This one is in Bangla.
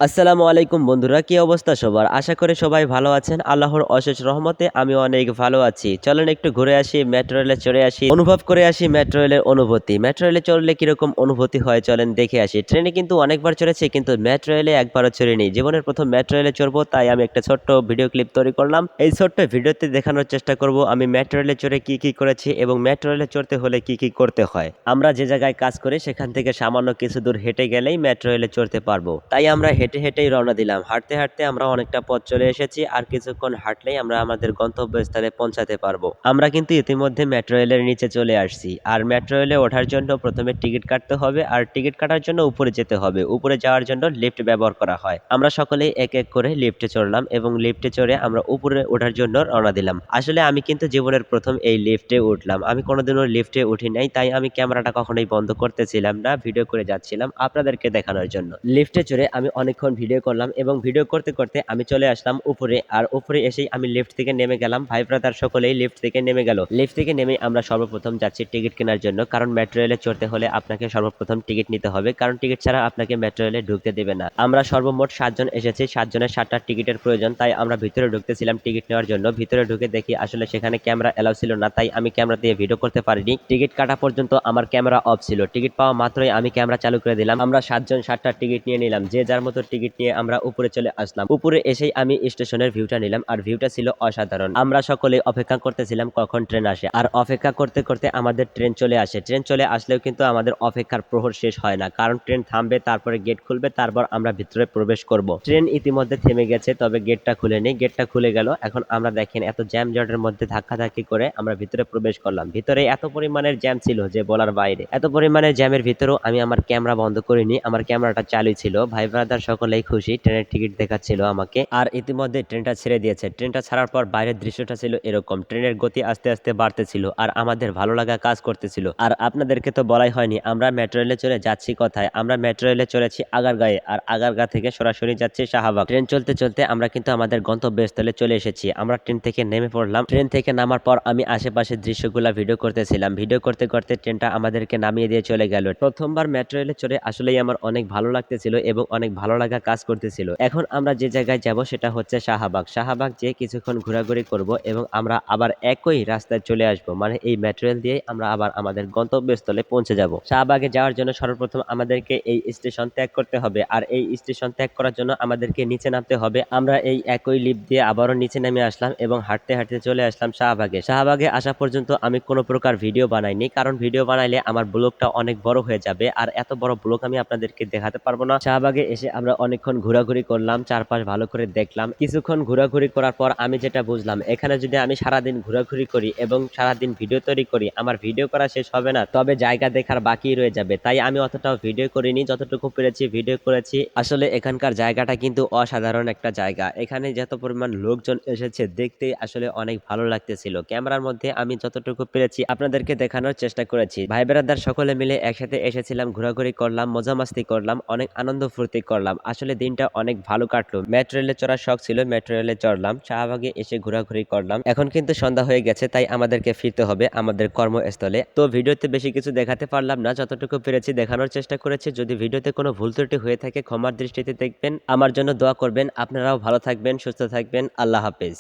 আসসালামু আলাইকুম বন্ধুরা, কি অবস্থা সবার? আশা করি সবাই ভালো আছেন। আল্লাহর অশেষ রহমতে আমি অনেক ভালো আছি। চলেন একটু ঘুরে আসি, মেট্রো রেলে চড়ে আসি, অনুভব করে আসি মেট্রো রেলের অনুভূতি। মেট্রো রেলে চড়লে কিরকম অনুভূতি হয় চলেন দেখে আসি। ট্রেনে কিন্তু অনেকবার চড়েছি কিন্তু মেট্রো রেলে একবারও চড়িনি। জীবনের প্রথম মেট্রো রেলে চড়বো, তাই আমি একটা ছোট্ট ভিডিও ক্লিপ তৈরি করলাম। এই ছোট্ট ভিডিওতে দেখানোর চেষ্টা করব আমি মেট্রো রেলে চড়ে কি করেছি এবং মেট্রো রেলে চড়তে হলে কি করতে হয়। আমরা যে জায়গায় কাজ করি সেখান থেকে সামান্য কিছু দূর হেঁটে গেলেই মেট্রো রেলে চড়তে পারবো। তাই আমরা হেঁটেই রওনা দিলাম। হাঁটতে আমরা অনেকটা পথ চলে এসেছি। আর কিছুক্ষণ হাঁটলেই আমরা আমাদের গন্তব্যস্থলে পৌঁছাতে পারবো। আমরা কিন্তু ইতিমধ্যে মেট্রো রেলের নিচে চলে আসছি। আর মেট্রো রেলে ওঠার জন্য প্রথমে টিকিট কাটতে হবে, আর টিকিট কাটার জন্য উপরে যেতে হবে। উপরে যাওয়ার জন্য লিফট ব্যবহার করা হয়। আমরা সকলেই এক করে লিফটে চড়লাম এবং লিফটে চড়ে আমরা উপরে ওঠার জন্য রওনা দিলাম। আসলে আমি কিন্তু জীবনের প্রথম এই লিফটে উঠলাম। আমি কোনোদিনও লিফটে উঠি নাই, তাই আমি ক্যামেরাটা কখনোই বন্ধ করতেছিলাম না, ভিডিও করে যাচ্ছিলাম আপনাদেরকে দেখানোর জন্য। লিফটে চড়ে আমি অনেকক্ষণ ভিডিও করলাম এবং ভিডিও করতে আমি চলে আসলাম উপরে। আর উপরে এসেই আমি লিফট থেকে নেমে গেলাম। ভাই ব্রাদার সকলেই লিফট থেকে নেমে গেল। লিফট থেকে নেমে আমরা সর্বপ্রথম যাচ্ছি টিকিট কেনার জন্য, কারণ মেট্রো রেলে চড়তে হলে আপনাকে সর্বপ্রথম টিকিট নিতে হবে, কারণ টিকিট ছাড়া আপনাকে মেট্রো রেলে ঢুকতে দেবে না। আমরা সর্বমোট 7 জন এসেছি, 7 জনের 7টা টিকিটের প্রয়োজন, তাই আমরা ভিতরে ঢুকতেছিলাম টিকিট নেওয়ার জন্য। ভিতরে ঢুকে দেখি আসলে সেখানে ক্যামেরা এলাও ছিল না, তাই আমি ক্যামেরা দিয়ে ভিডিও করতে পারিনি। টিকিট কাটা পর্যন্ত আমার ক্যামেরা অফ ছিল। টিকিট পাওয়া মাত্রই আমি ক্যামেরা চালু করে দিলাম। আমরা 7 জন 7টা টিকিট নিয়ে নিলাম। যে যার মতো টিকিট নিয়ে আমরা উপরে চলে আসলাম। উপরে এসেই আমি স্টেশনের ভিউটা নিলাম, আর ভিউটা ছিল অসাধারণ। আমরা সকলে অপেক্ষা করতেছিলাম কখন ট্রেন আসে, আর অপেক্ষা করতে আমাদের ট্রেন চলে আসে। ট্রেন চলে আসলেও কিন্তু আমাদের অপেক্ষার প্রহর শেষ হয় না, কারণ ট্রেন থামবে, তারপরে গেট খুলবে, তারপর আমরা ভিতরে প্রবেশ করব। ট্রেন ইতিমধ্যে থেমে গেছে, তবে গেটটা খুলেনি। গেটটা খুলে গেল। এখন আমরা দেখেন এত জ্যাম জটের মধ্যে ধাক্কাধাক্কি করে আমরা ভিতরে প্রবেশ করলাম। ভিতরে এত পরিমাণের জ্যাম ছিল যে বলার বাইরে। এত পরিমাণের জ্যামের ভিতরেও আমি আমার ক্যামেরা বন্ধ করিনি, আমার ক্যামেরাটা চালু ছিল। ভাই ব্রাদার সকলেই খুশি, ট্রেনের টিকিট দেখাচ্ছিল আমাকে। আর ইতিমধ্যে ট্রেনটা ছেড়ে দিয়েছে। ট্রেনটা ছাড়ার পর বাইরের দৃশ্যটা ছিল এরকম। ট্রেনের গতি আস্তে বাড়তেছিল আর আমাদের ভালো লাগা কাজ করতেছিল। আর আপনাদেরকে তো বলাই হয়নি আমরা মেট্রো রেলে চড়ে যাচ্ছি কোথায়। আমরা মেট্রো রেলে চড়েছি আগারগাঁয়ে, আর আগারগাঁ থেকে সরাসরি যাচ্ছি শাহবাগ। ট্রেন চলতে আমরা কিন্তু আমাদের গন্তব্যস্থলে চলে এসেছি। আমরা ট্রেন থেকে নেমে পড়লাম। ট্রেন থেকে নামার পর আমি আশেপাশের দৃশ্যগুলা ভিডিও করতেছিলাম। ভিডিও করতে ট্রেনটা আমাদেরকে নামিয়ে দিয়ে চলে গেল। প্রথমবার মেট্রো রেলে চড়ে আসলেই আমার অনেক ভালো লাগতেছিল এবং অনেক ভালো লাগা কাজ করতেছিল। এখন আমরা যে জায়গায় যাব সেটা হচ্ছে শাহবাগ। শাহবাগ যেয়ে কিছুক্ষণ ঘোরাঘুরি করব এবং আমরা আবার একই রাস্তায় চলে আসব। মানে এই মেট্রো রেল দিয়ে আমরা আবার আমাদের গন্তব্যস্থলে পৌঁছে যাব। শাহবাগে যাওয়ার জন্য সর্বপ্রথম আমাদেরকে এই স্টেশন ত্যাগ করতে হবে, আর এই স্টেশন ত্যাগ করার জন্য আমাদেরকে নিচে নামতে হবে। আমরা এই একই লিফট দিয়ে আবারও নিচে নেমে আসলাম এবং হাঁটতে চলে আসলাম শাহবাগে। শাহবাগে আসা পর্যন্ত আমি কোনো প্রকার ভিডিও বানাইনি, কারণ ভিডিও বানাইলে আমার ব্লগটা অনেক বড় হয়ে যাবে, আর এত বড় ব্লগ আমি আপনাদেরকে দেখাতে পারবো না। শাহবাগে এসে আমরা অনেকক্ষণ ঘোরাঘুরি করলাম, চারপাশ ভালো করে দেখলাম। কিছুক্ষণ ঘোরাঘুরি করার পর আমি যেটা বুঝলাম, এখানে যদি আমি সারাদিন ঘোরাঘুরি করি এবং সারাদিন ভিডিও তৈরি করি, আমার ভিডিও করা শেষ হবে না, তবে জায়গা দেখার বাকি রয়ে যাবে। তাই আমি অতটাও ভিডিও করিনি, যতটুকু পেরেছি ভিডিও করেছি। আসলে এখানকার জায়গাটা কিন্তু অসাধারণ একটা জায়গা। এখানে যত পরিমাণ লোকজন এসেছে দেখতে আসলে অনেক ভালো লাগতেছিল। ক্যামেরার মধ্যে আমি যতটুকু পেরেছি আপনাদেরকে দেখানোর চেষ্টা করেছি। ভাই ব্রাদার সকলে মিলে একসাথে এসেছিলাম, ঘোরাঘুরি করলাম, মজা মাস্তি করলাম, অনেক আনন্দ ফুর্তি করলাম। আসলে দিনটা অনেক ভালো কাটলো। মেট্রো রেলে চড়ার শখ ছিল, মেট্রো রেলে চড়লাম, শাহবাগে এসে ঘোরাঘুরি করলাম। এখন কিন্তু সন্ধ্যা হয়ে গেছে, তাই আমাদেরকে ফিরতে হবে আমাদের কর্মস্থলে। তো ভিডিওতে বেশি কিছু দেখাতে পারলাম না, যতটুকু পেরেছি দেখানোর চেষ্টা করেছি। যদি ভিডিওতে কোনো ভুল ত্রুটি হয়ে থাকে ক্ষমার দৃষ্টিতে দেখবেন, আমার জন্য দোয়া করবেন। আপনারাও ভালো থাকবেন, সুস্থ থাকবেন। আল্লাহ হাফেজ।